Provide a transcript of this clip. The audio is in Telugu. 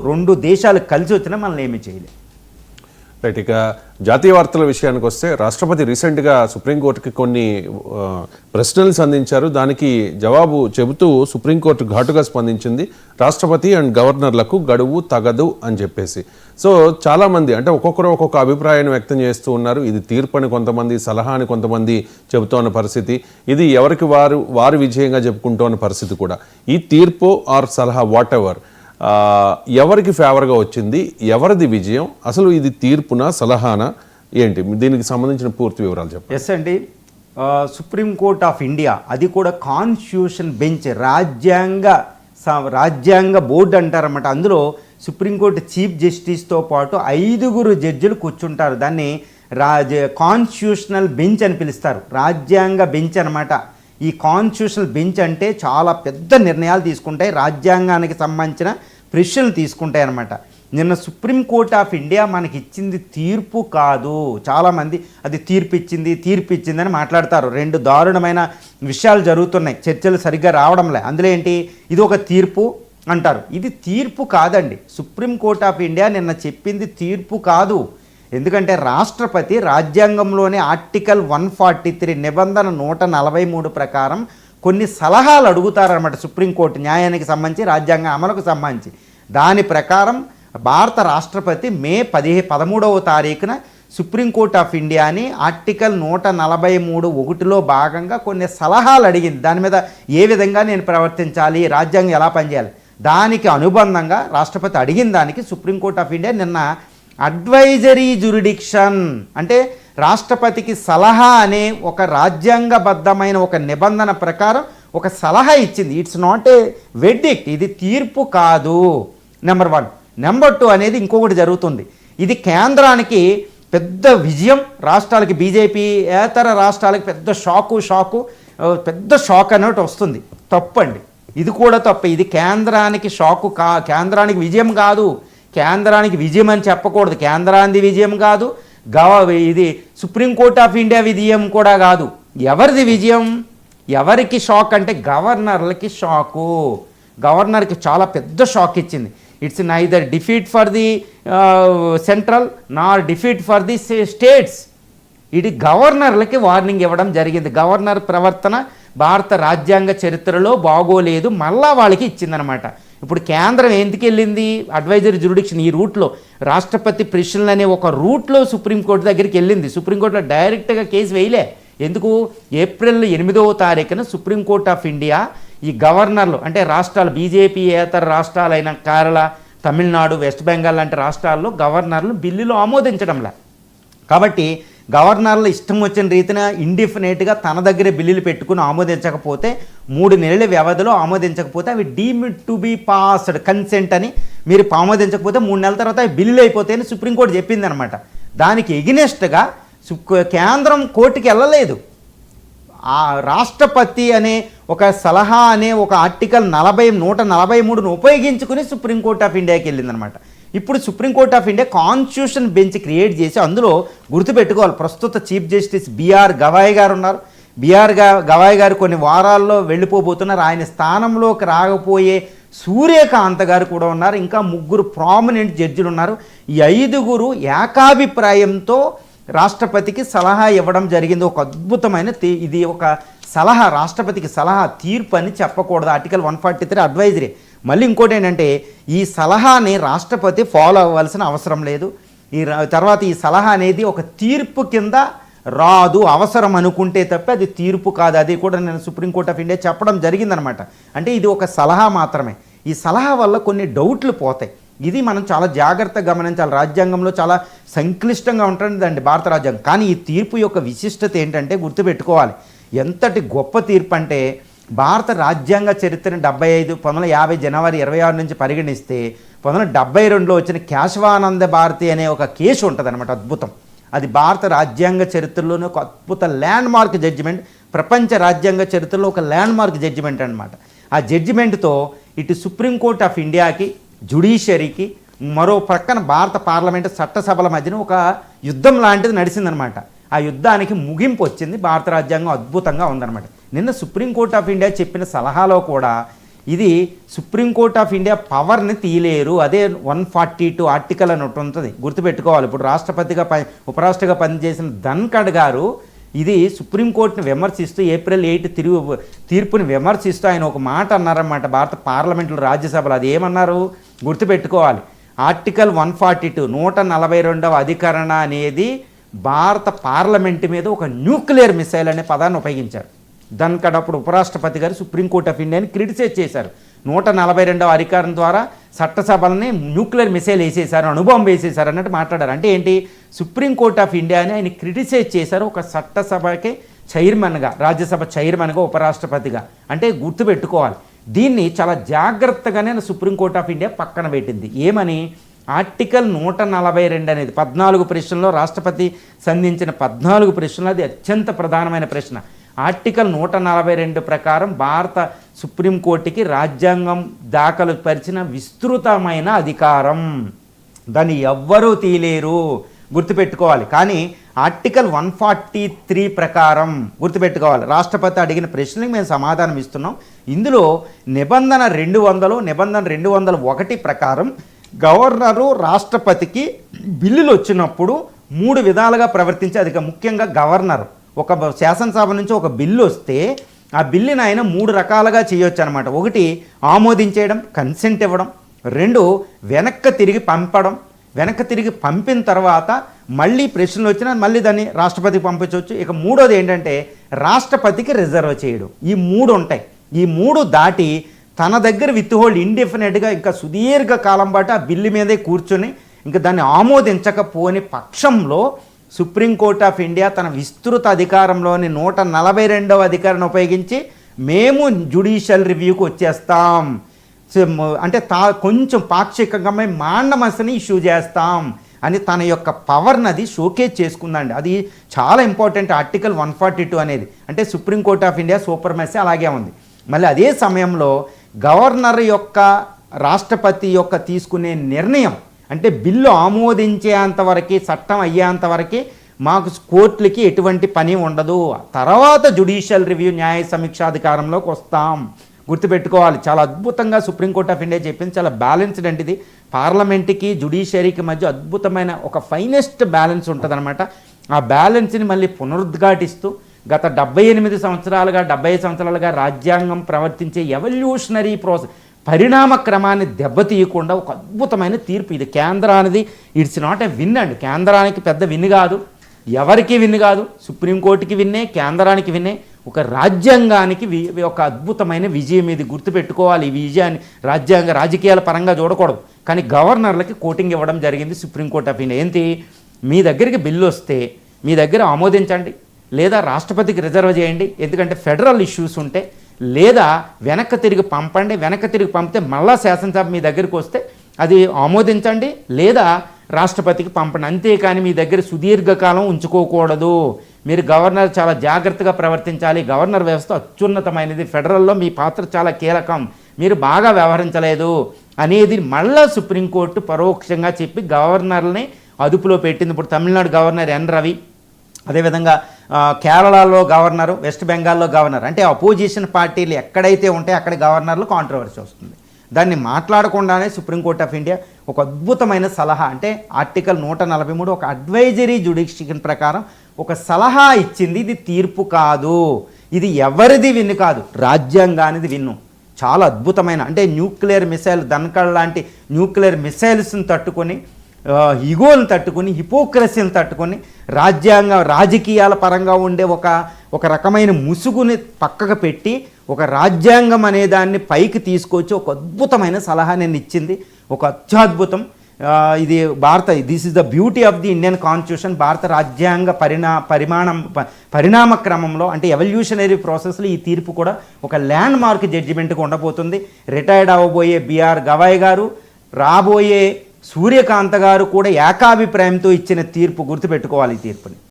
రెండు దేశాలు కలిసి వచ్చినా మనల్ని ఏమీ చేయలేదు. రైట్. ఇక జాతీయ వార్తల విషయానికి వస్తే రాష్ట్రపతి రీసెంట్గా సుప్రీంకోర్టుకి కొన్ని ప్రశ్నలు సంధించారు. దానికి జవాబు చెబుతూ సుప్రీంకోర్టు ఘాటుగా స్పందించింది. రాష్ట్రపతి అండ్ గవర్నర్లకు గడువు తగదు అని చెప్పేసి. సో చాలామంది అంటే ఒక్కొక్కరు ఒక్కొక్క అభిప్రాయాన్ని వ్యక్తం చేస్తూ ఉన్నారు. ఇది తీర్పు అని కొంతమంది, సలహా అని కొంతమంది చెబుతున్న పరిస్థితి. ఇది ఎవరికి వారి విజయంగా చెప్పుకుంటున్న పరిస్థితి కూడా. ఈ తీర్పు ఆర్ సలహా వాట్ ఎవర్ ఎవరికి ఫేవర్గా వచ్చింది, ఎవరిది విజయం, అసలు ఇది తీర్పునా సలహానా ఏంటి, దీనికి సంబంధించిన పూర్తి వివరాలు చెప్పండి. ఎస్ అండి, సుప్రీంకోర్ట్ ఆఫ్ ఇండియా, అది కూడా కాన్స్టిట్యూషన్ బెంచ్, రాజ్యాంగ బోర్డు అంటారన్నమాట. అందులో సుప్రీంకోర్టు చీఫ్ జస్టిస్తో పాటు 5 జడ్జిలు కూర్చుంటారు. దాన్ని కాన్స్టిట్యూషనల్ బెంచ్ అని పిలుస్తారు, రాజ్యాంగ బెంచ్ అనమాట. ఈ కాన్స్టిట్యూషనల్ బెంచ్ అంటే చాలా పెద్ద నిర్ణయాలు తీసుకుంటాయి, రాజ్యాంగానికి సంబంధించిన ప్రశ్నలు తీసుకుంటాయి అన్నమాట. నిన్న సుప్రీంకోర్ట్ ఆఫ్ ఇండియా మనకి ఇచ్చింది తీర్పు కాదు. చాలామంది అది తీర్పు ఇచ్చిందని మాట్లాడతారు. 2 దారుణమైన విషయాలు జరుగుతున్నాయి, చర్చలు సరిగ్గా రావడంలే. అందులో ఏంటి, ఇది ఒక తీర్పు అంటారు. ఇది తీర్పు కాదండి. సుప్రీంకోర్ట్ ఆఫ్ ఇండియా నిన్న చెప్పింది తీర్పు కాదు. ఎందుకంటే రాష్ట్రపతి రాజ్యాంగంలోని ఆర్టికల్ 143 నిబంధన 143 ప్రకారం కొన్ని సలహాలు అడుగుతారన్నమాట సుప్రీంకోర్టు, న్యాయానికి సంబంధించి, రాజ్యాంగ అమలుకు సంబంధించి. దాని ప్రకారం భారత రాష్ట్రపతి మే 13వ తారీఖున సుప్రీంకోర్ట్ ఆఫ్ ఇండియాని ఆర్టికల్ 143(1)లో భాగంగా కొన్ని సలహాలు అడిగింది. దాని మీద ఏ విధంగా నేను ప్రవర్తించాలి, రాజ్యాంగం ఎలా పనిచేయాలి, దానికి అనుబంధంగా రాష్ట్రపతి అడిగిన దానికి సుప్రీంకోర్ట్ ఆఫ్ ఇండియా నిన్న అడ్వైజరీ జ్యూరిడిక్షన్ అంటే రాష్ట్రపతికి సలహా అనే ఒక రాజ్యాంగబద్ధమైన ఒక నిబంధన ప్రకారం ఒక సలహా ఇచ్చింది. ఇట్స్ నాట్ ఏ వెర్డిక్ట్, ఇది తీర్పు కాదు. నెంబర్ 1. నెంబర్ 2 అనేది ఇంకొకటి జరుగుతుంది. ఇది కేంద్రానికి పెద్ద విజయం, రాష్ట్రాలకి, బీజేపీ ఏతర రాష్ట్రాలకి పెద్ద పెద్ద షాక్ అన్నట్టు వస్తుంది. తప్పండి, ఇది కూడా తప్పే. ఇది కేంద్రానికి కేంద్రానికి విజయం కాదు. కేంద్రానికి విజయం అని చెప్పకూడదు. కేంద్రానికి విజయం కాదు, ఇది సుప్రీంకోర్ట్ ఆఫ్ ఇండియా విజయం కూడా కాదు. ఎవరిది విజయం, ఎవరికి షాక్ అంటే గవర్నర్లకి షాకు. గవర్నర్కి చాలా పెద్ద షాక్ ఇచ్చింది. It's neither defeat for the central Nar defeat for the states. ఇది గవర్నర్లకి వార్నింగ్ ఇవ్వడం జరిగింది. గవర్నర్ ప్రవర్తన భారత రాజ్యాంగ చరిత్రలో బాగోలేదు, మళ్ళా వాళ్ళకి ఇచ్చిందనమాట. ఇప్పుడు కేంద్రం ఎందుకు వెళ్ళింది, అడ్వైజరీ జ్యూరిడిక్షన్ ఈ రూట్లో, రాష్ట్రపతి ప్రశ్నలు అనే ఒక రూట్లో సుప్రీంకోర్టు దగ్గరికి వెళ్ళింది. సుప్రీంకోర్టులో డైరెక్ట్గా కేసు వేయలే. ఎందుకు, ఏప్రిల్ 8వ తారీఖున సుప్రీంకోర్ట్ ఆఫ్ ఇండియా ఈ గవర్నర్లు అంటే రాష్ట్రాలు, బీజేపీ ఏతర రాష్ట్రాలైన కేరళ, తమిళనాడు, వెస్ట్ బెంగాల్ లాంటి రాష్ట్రాల్లో గవర్నర్లు బిల్లులు ఆమోదించడంలా. కాబట్టి గవర్నర్లు ఇష్టం వచ్చిన రీతిన ఇండిఫినెట్గా తన దగ్గరే బిల్లులు పెట్టుకుని ఆమోదించకపోతే, 3 నెలల వ్యవధిలో ఆమోదించకపోతే అవి deemed to be passed consent అని, మీరు ఆమోదించకపోతే 3 నెలల తర్వాత అవి బిల్లులు అయిపోతాయని సుప్రీంకోర్టు చెప్పిందనమాట. దానికి ఎగినెస్ట్గా కేంద్రం కోర్టుకి వెళ్ళలేదు. ఆ రాష్ట్రపతి అనే ఒక సలహా అనే ఒక ఆర్టికల్ 143ను ఉపయోగించుకుని సుప్రీంకోర్ట్ ఆఫ్ ఇండియాకి వెళ్ళిందనమాట. ఇప్పుడు Supreme Court of India constitution bench create చేసి, అందులో గుర్తుపెట్టుకోవాలి, ప్రస్తుత చీఫ్ జస్టిస్ బిఆర్ గవాయ్ గారు ఉన్నారు. బిఆర్ గవాయ్ గారు కొన్ని వారాల్లో వెళ్ళిపోబోతున్నారు. ఆయన స్థానంలోకి రాకపోయే సూర్యకాంత్ గారు కూడా ఉన్నారు. ఇంకా 3 ప్రామినెంట్ జడ్జిలు ఉన్నారు. ఈ 5 ఏకాభిప్రాయంతో రాష్ట్రపతికి సలహా ఇవ్వడం జరిగింది. ఒక అద్భుతమైన ఇది ఒక సలహా, రాష్ట్రపతికి సలహా, తీర్పు అని చెప్పకూడదు. Article 143 advisory. మళ్ళీ ఇంకోటి ఏంటంటే, ఈ సలహాని రాష్ట్రపతి ఫాలో అవ్వాల్సిన అవసరం లేదు. తర్వాత ఈ సలహా అనేది ఒక తీర్పు కింద రాదు, అవసరం అనుకుంటే తప్ప అది తీర్పు కాదు. అది కూడా నేను సుప్రీంకోర్ట్ ఆఫ్ ఇండియా చెప్పడం జరిగిందనమాట. అంటే ఇది ఒక సలహా మాత్రమే. ఈ సలహా వల్ల కొన్ని డౌట్లు పోతాయి. ఇది మనం చాలా జాగ్రత్తగా గమనించాలి. రాజ్యాంగంలో చాలా సంక్లిష్టంగా ఉంటుందండి భారత రాజ్యాంగం. కానీ ఈ తీర్పు యొక్క విశిష్టత ఏంటంటే గుర్తుపెట్టుకోవాలి. ఎంతటి గొప్ప తీర్పు అంటే, భారత రాజ్యాంగ చరిత్రను 1950 జనవరి 26 నుంచి పరిగణిస్తే 1972లో వచ్చిన కేశవానంద భారతి అనే ఒక కేసు ఉంటుంది అనమాట. అద్భుతం. అది భారత రాజ్యాంగ చరిత్రలోనే ఒక అద్భుత ల్యాండ్ మార్క్ జడ్జిమెంట్, ప్రపంచ రాజ్యాంగ చరిత్రలో ఒక ల్యాండ్ మార్క్ జడ్జిమెంట్ అనమాట. ఆ జడ్జిమెంట్తో ఇటు సుప్రీంకోర్ట్ ఆఫ్ ఇండియాకి, జ్యుడిషియరీకి, మరో ప్రక్కన భారత పార్లమెంటు చట్టసభల మధ్యన ఒక యుద్ధం లాంటిది నడిచిందనమాట. ఆ యుద్ధానికి ముగింపు వచ్చింది. భారత రాజ్యాంగం అద్భుతంగా ఉందన్నమాట. నిన్న సుప్రీంకోర్ట్ ఆఫ్ ఇండియా చెప్పిన సలహాలో కూడా ఇది సుప్రీంకోర్ట్ ఆఫ్ ఇండియా పవర్ని తీయలేరు. అదే 142 ఆర్టికల్ అని ఒకటి ఉంటుంది, గుర్తుపెట్టుకోవాలి. ఇప్పుడు రాష్ట్రపతిగా ఉపరాష్ట్రగా పనిచేసిన ధన్ఖడ్ గారు ఇది సుప్రీంకోర్టుని విమర్శిస్తూ April 8 తీర్పుని విమర్శిస్తూ ఆయన ఒక మాట అన్నారన్నమాట భారత పార్లమెంట్లో, రాజ్యసభలో. అది ఏమన్నారు గుర్తుపెట్టుకోవాలి. ఆర్టికల్ 142 142వ అధికరణ అనేది భారత పార్లమెంటు మీద ఒక న్యూక్లియర్ మిసైల్ అనే పదాన్ని ఉపయోగించారు. ధన్ఖడ్ అప్పుడు ఉపరాష్ట్రపతి గారు సుప్రీంకోర్ట్ ఆఫ్ ఇండియాని క్రిటిసైజ్ చేశారు. 142వ అధికారం ద్వారా చట్టసభలని న్యూక్లియర్ మిసైల్ వేసేశారు, అణుబాంబు వేసేశారు అన్నట్టు మాట్లాడారు. అంటే ఏంటి, సుప్రీంకోర్ట్ ఆఫ్ ఇండియాని ఆయన క్రిటిసైజ్ చేశారు ఒక చట్టసభకి చైర్మన్గా, రాజ్యసభ చైర్మన్గా, ఉపరాష్ట్రపతిగా. అంటే గుర్తుపెట్టుకోవాలి. దీన్ని చాలా జాగ్రత్తగానే సుప్రీంకోర్ట్ ఆఫ్ ఇండియా పక్కన పెట్టింది. ఏమని, ఆర్టికల్ 142 అనేది 14 ప్రశ్నల్లో రాష్ట్రపతి సంధించిన 14 ప్రశ్నలు అది అత్యంత ప్రధానమైన ప్రశ్న. ఆర్టికల్ 142 ప్రకారం భారత సుప్రీంకోర్టుకి రాజ్యాంగం దాఖలు పరిచిన విస్తృతమైన అధికారం, దాన్ని ఎవ్వరూ తీయలేరు, గుర్తుపెట్టుకోవాలి. కానీ ఆర్టికల్ 143 ప్రకారం గుర్తుపెట్టుకోవాలి, రాష్ట్రపతి అడిగిన ప్రశ్నలకు మేము సమాధానం ఇస్తున్నాం. ఇందులో నిబంధన 200 నిబంధన 201 ప్రకారం గవర్నరు రాష్ట్రపతికి బిల్లులు వచ్చినప్పుడు 3 విధాలుగా ప్రవర్తించే అధికారం. ముఖ్యంగా గవర్నర్ ఒక శాసనసభ నుంచి ఒక బిల్లు వస్తే ఆ బిల్లుని ఆయన 3 రకాలుగా చేయొచ్చు అనమాట. ఒకటి ఆమోదించేయడం, కన్సెంట్ ఇవ్వడం. 2 వెనక్కి తిరిగి పంపడం. వెనక్కి తిరిగి పంపిన తర్వాత మళ్ళీ ప్రశ్నలు వచ్చినా మళ్ళీ దాన్ని రాష్ట్రపతికి పంపించవచ్చు. ఇక 3వది ఏంటంటే రాష్ట్రపతికి రిజర్వ్ చేయడం. ఈ 3 ఉంటాయి. ఈ 3 దాటి తన దగ్గర విత్ హోల్డ్ ఇండెఫినెట్గా ఇంకా సుదీర్ఘ కాలం పాటు ఆ బిల్లు మీదే కూర్చొని ఇంకా దాన్ని ఆమోదించకపోని పక్షంలో సుప్రీంకోర్ట్ ఆఫ్ ఇండియా తన విస్తృత అధికారంలోని 142వ అధికారాన్ని ఉపయోగించి మేము జ్యుడిషియల్ రివ్యూకి వచ్చేస్తాం, అంటే కొంచెం పాక్షికంగా మేము మాండమస్ని ఇష్యూ చేస్తాం అని తన యొక్క పవర్ని అది షోకేజ్ చేసుకుందండి. అది చాలా ఇంపార్టెంట్. ఆర్టికల్ 142 అనేది అంటే సుప్రీంకోర్ట్ ఆఫ్ ఇండియా సూపర్మసీ అలాగే ఉంది. మళ్ళీ అదే సమయంలో గవర్నర్ యొక్క రాష్ట్రపతి యొక్క తీసుకునే నిర్ణయం అంటే బిల్లు ఆమోదించేంతవరకు, చట్టం అయ్యేంతవరకు మాకు కోర్టులకి ఎటువంటి పని ఉండదు. తర్వాత జ్యుడిషియల్ రివ్యూ న్యాయ సమీక్షాధికారంలోకి వస్తాం. గుర్తుపెట్టుకోవాలి. చాలా అద్భుతంగా సుప్రీంకోర్ట్ ఆఫ్ ఇండియా చెప్పింది. చాలా బ్యాలెన్స్డ్ అంటే ఇది పార్లమెంట్కి జ్యుడిషియరీకి మధ్య అద్భుతమైన ఒక ఫైనెస్ట్ బ్యాలెన్స్ ఉంటుందన్నమాట. ఆ బ్యాలెన్స్ని మళ్ళీ పునరుద్ఘాటిస్తూ గత 78 సంవత్సరాలుగా 75 సంవత్సరాలుగా రాజ్యాంగం ప్రవర్తించే ఎవల్యూషనరీ ప్రాసెస్ పరిణామ క్రమాన్ని దెబ్బతీయకుండా ఒక అద్భుతమైన తీర్పు ఇది. కేంద్రానికి ఇట్స్ నాట్ ఎ విన్ అండి. కేంద్రానికి పెద్ద విన్ కాదు, ఎవరికి విన్ కాదు, సుప్రీంకోర్టుకి విన్నే, కేంద్రానికి విన్నే, ఒక రాజ్యాంగానికి ఒక అద్భుతమైన విజయం ఇది. గుర్తుపెట్టుకోవాలి. ఈ విజయాన్ని రాజకీయాల పరంగా చూడకూడదు. కానీ గవర్నర్లకి కోటింగ్ ఇవ్వడం జరిగింది సుప్రీంకోర్ట్ ఆఫ్ ఇండియా. ఏంటి, మీ దగ్గరికి బిల్లు వస్తే మీ దగ్గర ఆమోదించండి, లేదా రాష్ట్రపతికి రిజర్వ్ చేయండి, ఎందుకంటే ఫెడరల్ ఇష్యూస్ ఉంటే, లేదా వెనక్కి తిరిగి పంపండి. వెనక్కి తిరిగి పంపితే మళ్ళా శాసనసభ మీ దగ్గరికి వస్తే అది ఆమోదించండి, లేదా రాష్ట్రపతికి పంపండి. అంతేకాని మీ దగ్గర సుదీర్ఘకాలం ఉంచుకోకూడదు. మీరు గవర్నర్ చాలా జాగ్రత్తగా ప్రవర్తించాలి. గవర్నర్ వ్యవస్థ అత్యున్నతమైనది, ఫెడరల్లో మీ పాత్ర చాలా కీలకం, మీరు బాగా వ్యవహరించలేదు అనేది మళ్ళా సుప్రీంకోర్టు పరోక్షంగా చెప్పి గవర్నర్ని అదుపులో పెట్టింది. ఇప్పుడు తమిళనాడు గవర్నర్ ఎన్ రవి, అదేవిధంగా కేరళలో గవర్నరు, వెస్ట్ బెంగాల్లో గవర్నర్, అంటే అపోజిషన్ పార్టీలు ఎక్కడైతే ఉంటే అక్కడ గవర్నర్లు కాంట్రవర్సీ వస్తుంది. దాన్ని మాట్లాడకుండానే సుప్రీంకోర్ట్ ఆఫ్ ఇండియా ఒక అద్భుతమైన సలహా, అంటే ఆర్టికల్ 143 ఒక అడ్వైజరీ జ్యుడిషియల్ ప్రకారం ఒక సలహా ఇచ్చింది. ఇది తీర్పు కాదు, ఇది ఎవరిది విన్ను కాదు, రాజ్యాంగానిది విన్ను. చాలా అద్భుతమైన, అంటే న్యూక్లియర్ మిసైల్ ధన్ఖడ్ లాంటి న్యూక్లియర్ మిసైల్స్ని తట్టుకొని, ఈగోలను తట్టుకొని, హిపోక్రసీని తట్టుకొని, రాజకీయాల పరంగా ఉండే ఒక రకమైన ముసుగుని పక్కకు పెట్టి ఒక రాజ్యాంగం అనే దాన్ని పైకి తీసుకొచ్చి ఒక అద్భుతమైన సలహా నేను ఇచ్చింది. ఒక అత్యద్భుతం. ఇది this is the beauty of the Indian constitution. భారత రాజ్యాంగ పరిణామ క్రమంలో, అంటే ఎవల్యూషనరీ ప్రాసెస్లో ఈ తీర్పు కూడా ఒక ల్యాండ్ మార్క్ జడ్జిమెంట్గా ఉండబోతుంది. రిటైర్డ్ అవ్వబోయే బిఆర్ గవాయ్ గారు, రాబోయే సూర్యకాంత్ గారు కూడా ఏకాభిప్రాయంతో ఇచ్చిన తీర్పు. గుర్తుపెట్టుకోవాలి ఈ తీర్పుని.